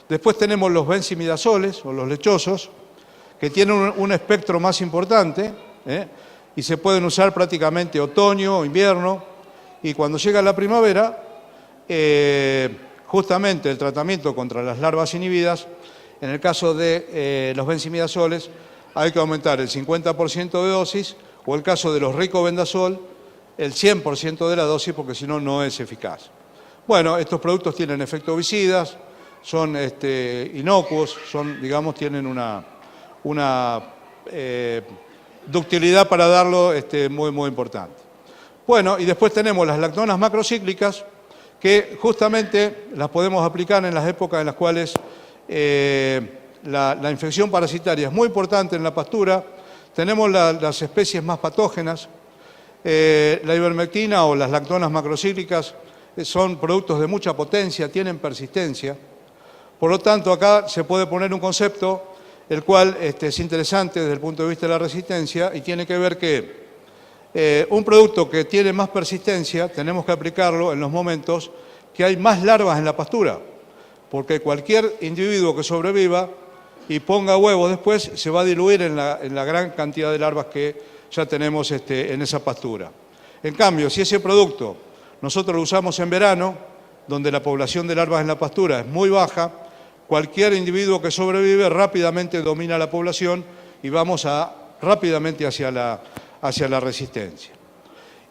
Después tenemos los benzimidazoles o los lechosos, que tienen un espectro más importante y se pueden usar prácticamente otoño o invierno. Y cuando llega la primavera, justamente el tratamiento contra las larvas inhibidas, en el caso de los benzimidazoles, hay que aumentar el 50% de dosis, o el caso de los ricobendazol, el 100% de la dosis, porque si no, no es eficaz. Bueno, estos productos tienen efectobicidas, son inocuos, digamos, tienen una ductilidad para darlo muy, muy importante. Bueno, y después tenemos las lactonas macrocíclicas, que justamente las podemos aplicar en las épocas en las cuales la infección parasitaria es muy importante en la pastura. Tenemos las especies más patógenas. La ivermectina o las lactonas macrocíclicas son productos de mucha potencia, tienen persistencia. Por lo tanto, acá se puede poner un concepto, el cual es interesante desde el punto de vista de la resistencia y tiene que ver que un producto que tiene más persistencia tenemos que aplicarlo en los momentos que hay más larvas en la pastura, porque cualquier individuo que sobreviva y ponga huevos después se va a diluir en la gran cantidad de larvas que ya tenemos en esa pastura. En cambio, si ese producto nosotros lo usamos en verano, donde la población de larvas en la pastura es muy baja, cualquier individuo que sobrevive rápidamente domina la población y vamos rápidamente hacia la resistencia.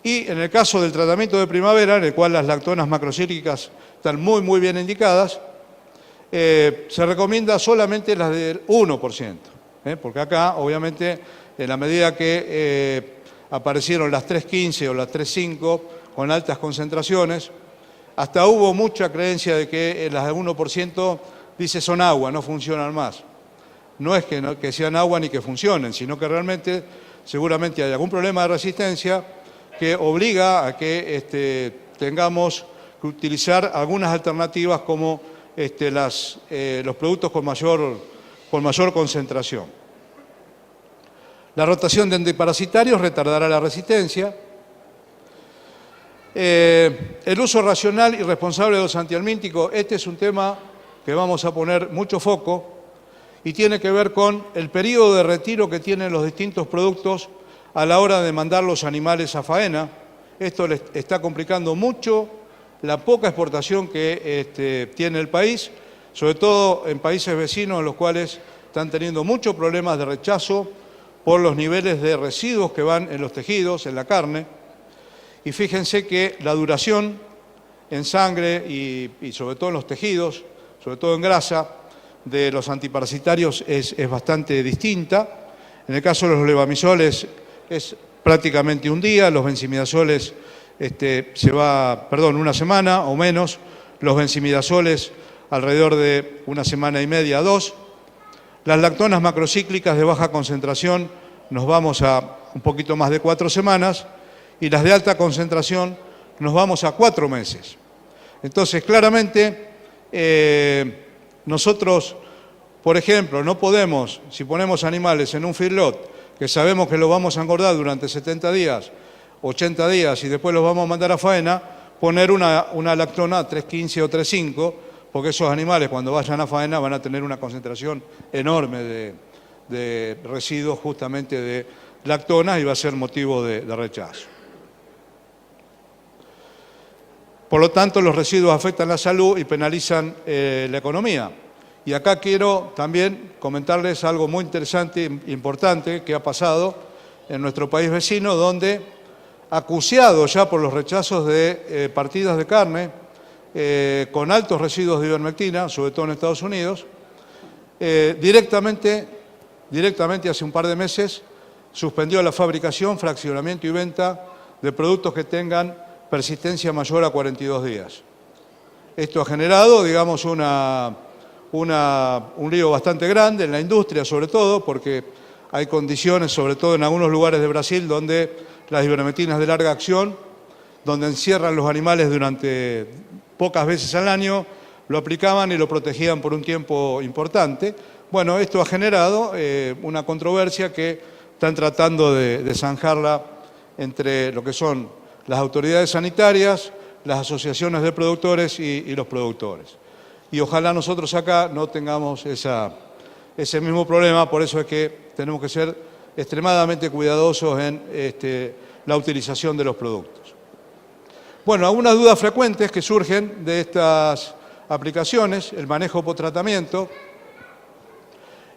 Y en el caso del tratamiento de primavera, en el cual las lactonas macrocíclicas están muy, muy bien indicadas, se recomienda solamente las del 1%, porque acá, obviamente, en la medida que aparecieron las 3,15 o las 3,5 con altas concentraciones, hasta hubo mucha creencia de que las del 1% dice son agua, no funcionan más. No es que sean agua ni que funcionen, sino que realmente seguramente hay algún problema de resistencia que obliga a que tengamos que utilizar algunas alternativas como los productos con mayor concentración. La rotación de antiparasitarios retardará la resistencia. El uso racional y responsable de los antihelmínticos, este es un tema que vamos a poner mucho foco y tiene que ver con el periodo de retiro que tienen los distintos productos a la hora de mandar los animales a faena. Esto le está complicando mucho la poca exportación que tiene el país, sobre todo en países vecinos en los cuales están teniendo muchos problemas de rechazo por los niveles de residuos que van en los tejidos, en la carne. Y fíjense que la duración en sangre y sobre todo en los tejidos, sobre todo en grasa, de los antiparasitarios es bastante distinta. En el caso de los levamisoles es prácticamente un día, los benzimidazoles una semana o menos, los benzimidazoles alrededor de una semana y media a 2. Las lactonas macrocíclicas de baja concentración nos vamos a un poquito más de 4 semanas y las de alta concentración nos vamos a 4 meses. Entonces, claramente, Nosotros, por ejemplo, no podemos, si ponemos animales en un feedlot, que sabemos que los vamos a engordar durante 70 días, 80 días y después los vamos a mandar a faena, poner una lactona 3,15 o 3,5, porque esos animales cuando vayan a faena van a tener una concentración enorme de residuos justamente de lactonas y va a ser motivo de rechazo. Por lo tanto, los residuos afectan la salud y penalizan la economía. Y acá quiero también comentarles algo muy interesante e importante que ha pasado en nuestro país vecino, donde, acuciado ya por los rechazos de partidas de carne con altos residuos de ivermectina, sobre todo en Estados Unidos, directamente hace un par de meses suspendió la fabricación, fraccionamiento y venta de productos que tengan persistencia mayor a 42 días. Esto ha generado, digamos, un lío bastante grande en la industria, sobre todo, porque hay condiciones, sobre todo en algunos lugares de Brasil, donde las ivermectinas de larga acción, donde encierran los animales durante pocas veces al año, lo aplicaban y lo protegían por un tiempo importante. Bueno, esto ha generado una controversia que están tratando de zanjarla entre lo que son las autoridades sanitarias, las asociaciones de productores y los productores. Y ojalá nosotros acá no tengamos ese mismo problema, por eso es que tenemos que ser extremadamente cuidadosos en la utilización de los productos. Bueno, algunas dudas frecuentes que surgen de estas aplicaciones, el manejo post-tratamiento.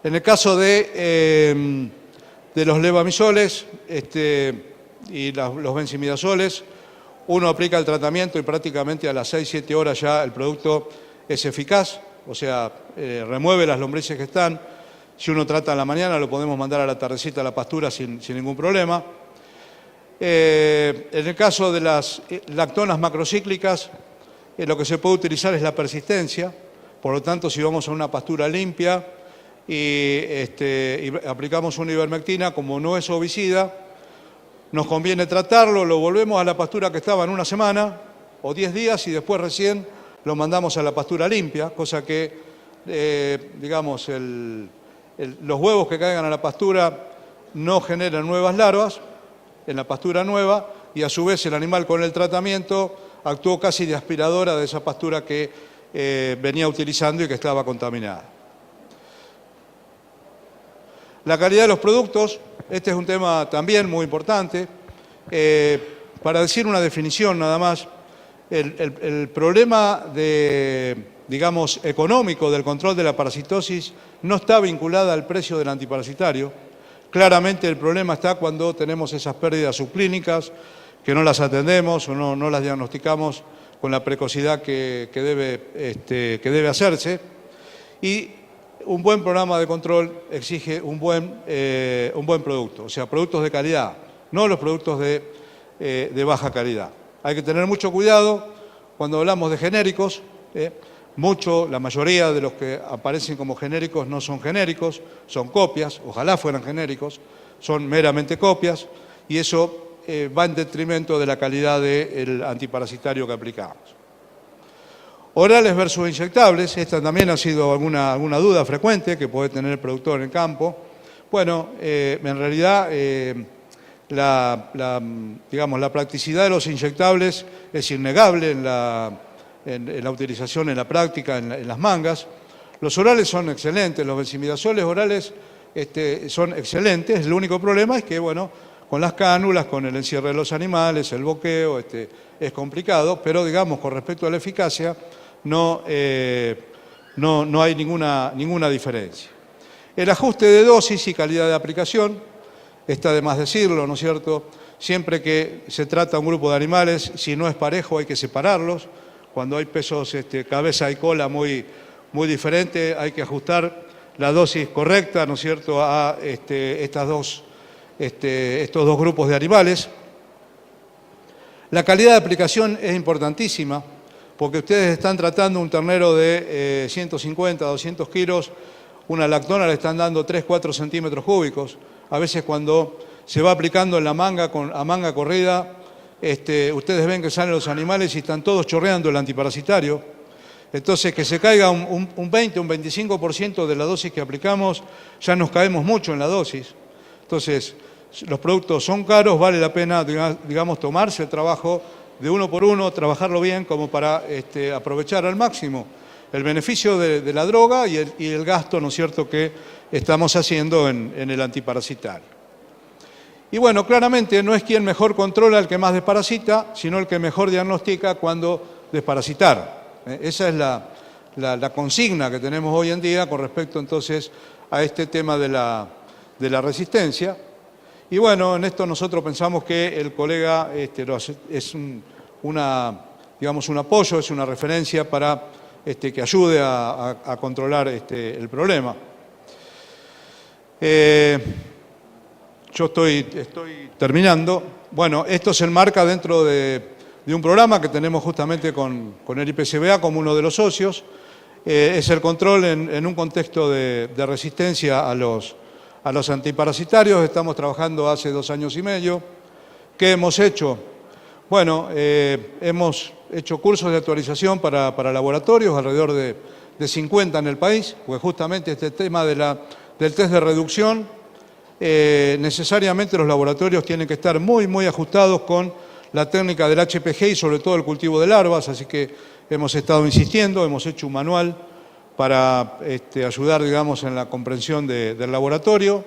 En el caso de los levamisoles y los benzimidazoles, uno aplica el tratamiento y prácticamente a las 6-7 horas ya el producto es eficaz, o sea, remueve las lombrices que están. Si uno trata a la mañana, lo podemos mandar a la tardecita a la pastura sin ningún problema. En el caso de las lactonas macrocíclicas, lo que se puede utilizar es la persistencia. Por lo tanto, si vamos a una pastura limpia y aplicamos una ivermectina, como no es ovicida, nos conviene tratarlo, lo volvemos a la pastura que estaba en una semana o 10 días y después recién lo mandamos a la pastura limpia, cosa que, digamos, los huevos que caigan a la pastura no generan nuevas larvas en la pastura nueva y a su vez el animal con el tratamiento actuó casi de aspiradora de esa pastura que venía utilizando y que estaba contaminada. La calidad de los productos, este es un tema también muy importante. Para decir una definición nada más, el problema digamos, económico del control de la parasitosis no está vinculada al precio del antiparasitario. Claramente el problema está cuando tenemos esas pérdidas subclínicas, que no las atendemos o no las diagnosticamos con la precocidad que debe hacerse. Y un buen programa de control exige un buen producto, o sea, productos de calidad, no los productos de baja calidad. Hay que tener mucho cuidado cuando hablamos de genéricos. La mayoría de los que aparecen como genéricos no son genéricos, son copias, ojalá fueran genéricos, son meramente copias y eso va en detrimento de la calidad del antiparasitario que aplicamos. Orales versus inyectables, esta también ha sido alguna duda frecuente que puede tener el productor en el campo. Bueno, en realidad digamos, la practicidad de los inyectables es innegable en la utilización, en la práctica, en las mangas. Los orales son excelentes, los benzimidazoles orales son excelentes. El único problema es que, bueno, con las cánulas, con el encierre de los animales, el boqueo, es complicado, pero digamos, con respecto a la eficacia, no hay ninguna diferencia. El ajuste de dosis y calidad de aplicación, está de más decirlo, ¿no es cierto? Siempre que se trata un grupo de animales, si no es parejo hay que separarlos. Cuando hay pesos cabeza y cola muy diferentes, hay que ajustar la dosis correcta, ¿no es cierto?, a estos dos grupos de animales. La calidad de aplicación es importantísima, porque ustedes están tratando un ternero de 150, 200 kilos, una lactona le están dando 3-4 centímetros cúbicos. A veces cuando se va aplicando en la manga, a manga corrida, ustedes ven que salen los animales y están todos chorreando el antiparasitario. Entonces, que se caiga un 20, un 25% de la dosis que aplicamos, ya nos caemos mucho en la dosis. Entonces, los productos son caros, vale la pena, digamos, tomarse el trabajo de uno por uno, trabajarlo bien como para aprovechar al máximo el beneficio de la droga y el gasto, ¿no es cierto?, que estamos haciendo en el antiparasitario. Y bueno, claramente no es quien mejor controla el que más desparasita, sino el que mejor diagnostica cuándo desparasitar. Esa es la consigna que tenemos hoy en día con respecto entonces a este tema de la resistencia. Y bueno, en esto nosotros pensamos que el colega es un apoyo, es una referencia para que ayude a controlar el problema. Yo estoy terminando. Bueno, esto se enmarca dentro de un programa que tenemos justamente con el IPCBA como uno de los socios. Es el control en un contexto de resistencia a los antiparasitarios. Estamos trabajando hace 2 años y medio. ¿Qué hemos hecho? Bueno, hemos hecho cursos de actualización para laboratorios, alrededor de 50 en el país, porque justamente este tema del test de reducción, necesariamente los laboratorios tienen que estar muy, muy ajustados con la técnica del HPG y sobre todo el cultivo de larvas, así que hemos estado insistiendo, hemos hecho un manual para ayudar, digamos, en la comprensión del laboratorio.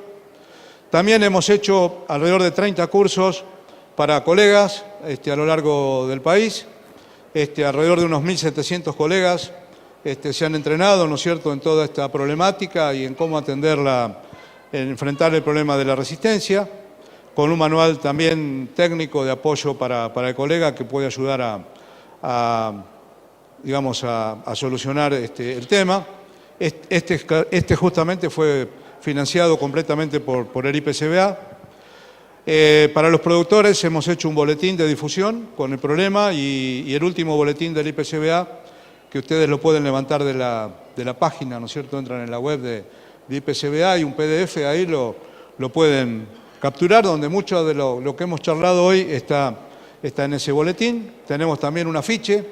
También hemos hecho alrededor de 30 cursos para colegas a lo largo del país. Alrededor de unos 1.700 colegas se han entrenado, ¿no es cierto?, en toda esta problemática y en cómo atenderla, en enfrentar el problema de la resistencia, con un manual también técnico de apoyo para el colega que puede ayudar a solucionar el tema. Este justamente fue financiado completamente por el IPCBA. Para los productores hemos hecho un boletín de difusión con el problema y el último boletín del IPCBA, que ustedes lo pueden levantar de la página, ¿no es cierto?, entran en la web de IPCBA y un PDF, ahí lo pueden capturar, donde mucho de lo que hemos charlado hoy está en ese boletín. Tenemos también un afiche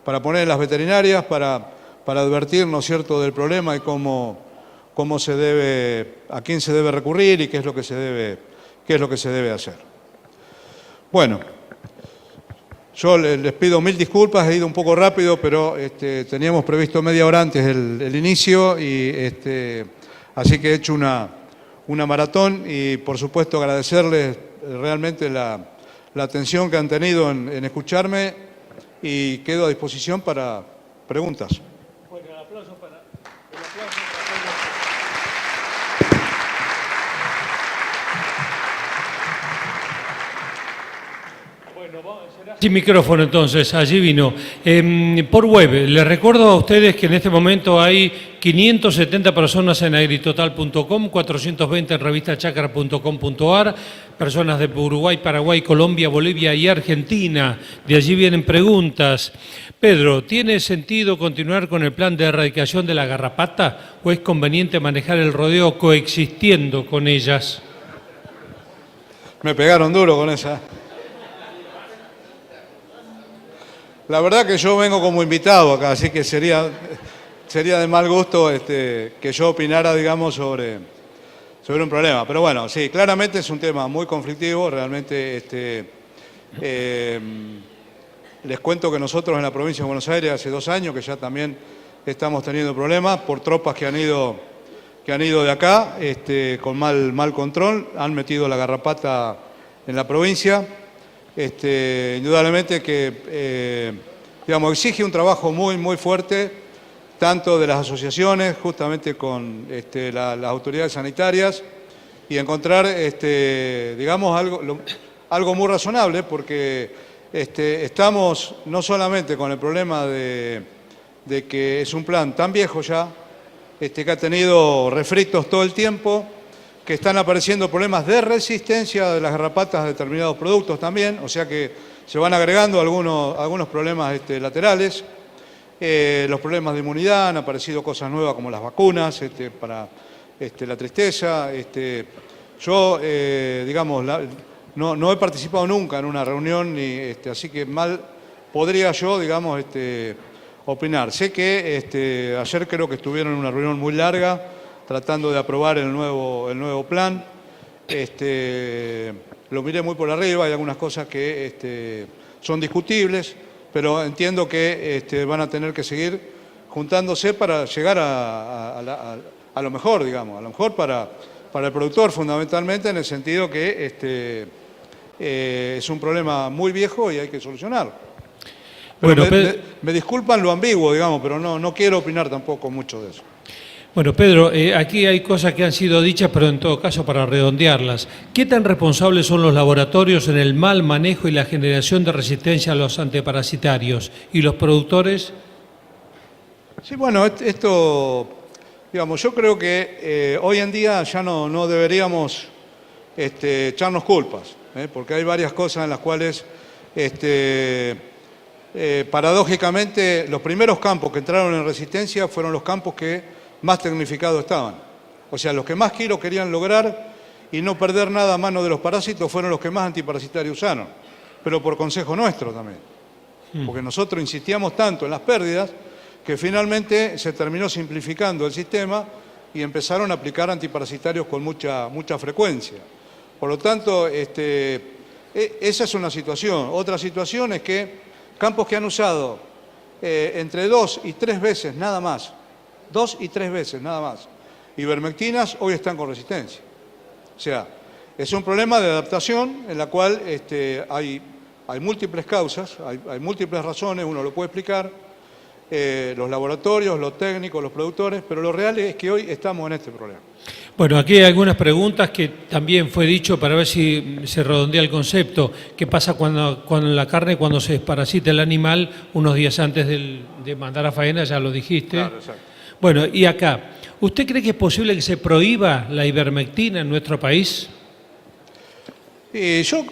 para poner en las veterinarias, para advertir, ¿no es cierto?, del problema y a quién se debe recurrir y qué es lo que se debe hacer. Bueno, yo les pido 1000 disculpas, he ido un poco rápido, pero teníamos previsto media hora antes el inicio y así que he hecho una maratón y por supuesto agradecerles realmente la atención que han tenido en escucharme y quedo a disposición para preguntas. Bueno, el aplauso para Sin micrófono, entonces, allí vino. Por web, les recuerdo a ustedes que en este momento hay 570 personas en agritotal.com, 420 en revistachacra.com.ar, personas de Uruguay, Paraguay, Colombia, Bolivia y Argentina. De allí vienen preguntas. Pedro, ¿tiene sentido continuar con el plan de erradicación de la garrapata o es conveniente manejar el rodeo coexistiendo con ellas? Me pegaron duro con esa. La verdad que yo vengo como invitado acá, así que sería de mal gusto que yo opinara, digamos, sobre un problema. Pero bueno, sí, claramente es un tema muy conflictivo, realmente les cuento que nosotros en la provincia de Buenos Aires hace 2 años que ya también estamos teniendo problemas por tropas que han ido de acá con mal control, han metido la garrapata en la provincia. Indudablemente que exige un trabajo muy, muy fuerte, tanto de las asociaciones, justamente con las autoridades sanitarias, y encontrar, algo muy razonable, porque estamos no solamente con el problema de que es un plan tan viejo ya, que ha tenido refritos todo el tiempo, que están apareciendo problemas de resistencia de las garrapatas a determinados productos también, o sea que se van agregando algunos problemas laterales. Los problemas de inmunidad, han aparecido cosas nuevas como las vacunas para la tristeza. Yo, no he participado nunca en una reunión, así que mal podría yo, opinar. Sé que ayer creo que estuvieron en una reunión muy larga tratando de aprobar el nuevo plan. Lo miré muy por arriba, hay algunas cosas que son discutibles, pero entiendo que van a tener que seguir juntándose para llegar a lo mejor, digamos, a lo mejor para el productor fundamentalmente, en el sentido que es un problema muy viejo y hay que solucionarlo. Bueno, me disculpan lo ambiguo, digamos, pero no quiero opinar tampoco mucho de eso. Bueno, Pedro, aquí hay cosas que han sido dichas, pero en todo caso para redondearlas. ¿Qué tan responsables son los laboratorios en el mal manejo y la generación de resistencia a los antiparasitarios? ¿Y los productores? Sí, bueno, esto, digamos, yo creo que hoy en día ya no deberíamos echarnos culpas, porque hay varias cosas en las cuales, paradójicamente, los primeros campos que entraron en resistencia fueron los campos que más tecnificados estaban. O sea, los que más kilos querían lograr y no perder nada a mano de los parásitos fueron los que más antiparasitarios usaron, pero por consejo nuestro también. Porque nosotros insistíamos tanto en las pérdidas que finalmente se terminó simplificando el sistema y empezaron a aplicar antiparasitarios con mucha frecuencia. Por lo tanto, esa es una situación. Otra situación es que campos que han usado entre 2 y 3 veces nada más, 2 y 3 veces nada más, ivermectinas hoy están con resistencia. O sea, es un problema de adaptación en la cual hay múltiples causas, hay múltiples razones, uno lo puede explicar, los laboratorios, los técnicos, los productores, pero lo real es que hoy estamos en este problema. Bueno, aquí hay algunas preguntas que también fue dicho para ver si se redondea el concepto. ¿Qué pasa con la carne cuando se desparasita el animal unos días antes de mandar a faena? Ya lo dijiste. Claro, exacto. Bueno, y acá, ¿usted cree que es posible que se prohíba la ivermectina en nuestro país? Y yo,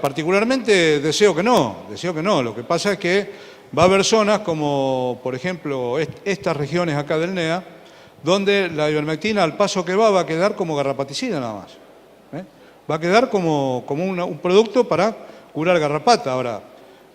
particularmente deseo que no. Lo que pasa es que va a haber zonas como, por ejemplo, estas regiones acá del NEA, donde la ivermectina, al paso que va a quedar como garrapaticida nada más. Va a quedar como un producto para curar garrapata. Ahora,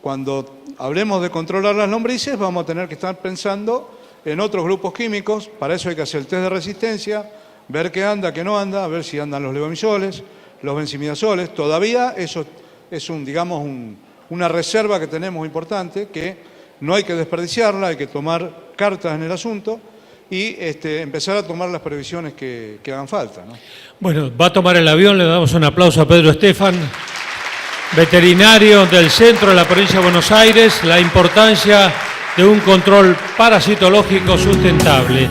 cuando hablemos de controlar las lombrices, vamos a tener que estar pensando en otros grupos químicos. Para eso hay que hacer el test de resistencia, ver qué anda, qué no anda, ver si andan los levamisoles, los benzimidazoles. Todavía eso es una reserva que tenemos importante, que no hay que desperdiciarla, hay que tomar cartas en el asunto y empezar a tomar las previsiones que hagan falta, ¿no? Bueno, va a tomar el avión, le damos un aplauso a Pedro Estefan, veterinario del centro de la provincia de Buenos Aires, la importancia de un control parasitológico sustentable.